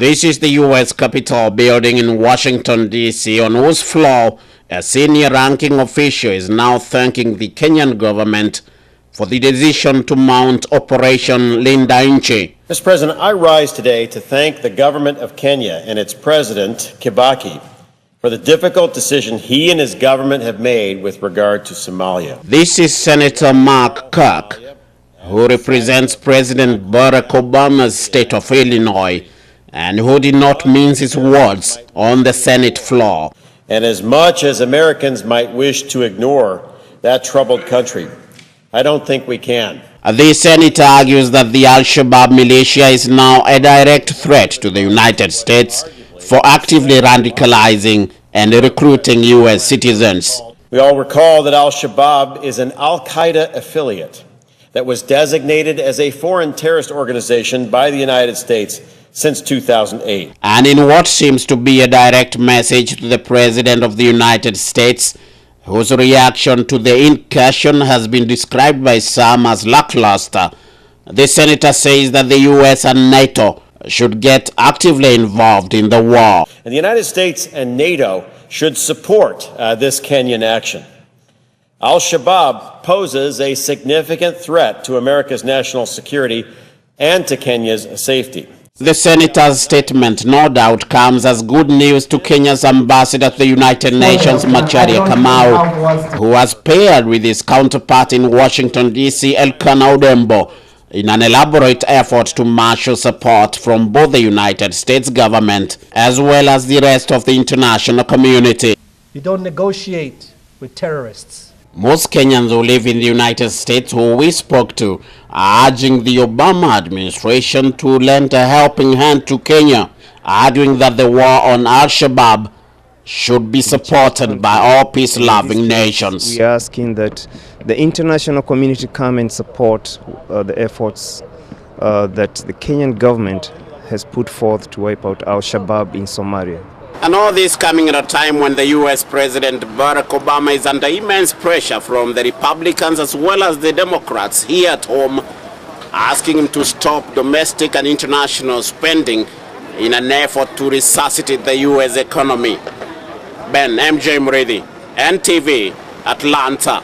This is the U.S. Capitol building in Washington, D.C., on whose floor a senior ranking official is now thanking the Kenyan government for the decision to mount Operation Linda Nchi. Mr. President, I rise today to thank the government of Kenya and its president, Kibaki, for the difficult decision he and his government have made with regard to Somalia. This is Senator Mark Kirk, who represents President Barack Obama's state of Illinois, and who did not mince his words on the Senate floor. And as much as Americans might wish to ignore that troubled country, I don't think we can. The senator argues that the Al-Shabaab militia is now a direct threat to the United States for actively radicalizing and recruiting U.S. citizens. We all recall that Al-Shabaab is an Al-Qaeda affiliate that was designated as a foreign terrorist organization by the United States since 2008. And in what seems to be a direct message to the President of the United States, whose reaction to the incursion has been described by some as lackluster, the senator says that the U.S. and NATO should get actively involved in the war. And the United States and NATO should support this Kenyan action. Al-Shabaab poses a significant threat to America's national security and to Kenya's safety. The senator's statement no doubt comes as good news to Kenya's ambassador to the United Nations, Macharia Kamau, who has paired with his counterpart in Washington, D.C., Elkanah Odembo, in an elaborate effort to marshal support from both the United States government as well as the rest of the international community. You don't negotiate with terrorists. Most Kenyans who live in the United States who we spoke to are urging the Obama administration to lend a helping hand to Kenya, arguing that the war on Al-Shabaab should be supported by all peace-loving nations. We are asking that the international community come and support the efforts that the Kenyan government has put forth to wipe out Al-Shabaab in Somalia. And all this coming at a time when the U.S. President Barack Obama is under immense pressure from the Republicans as well as the Democrats here at home, asking him to stop domestic and international spending in an effort to resuscitate the U.S. economy. Ben MJ Muridi, NTV, Atlanta.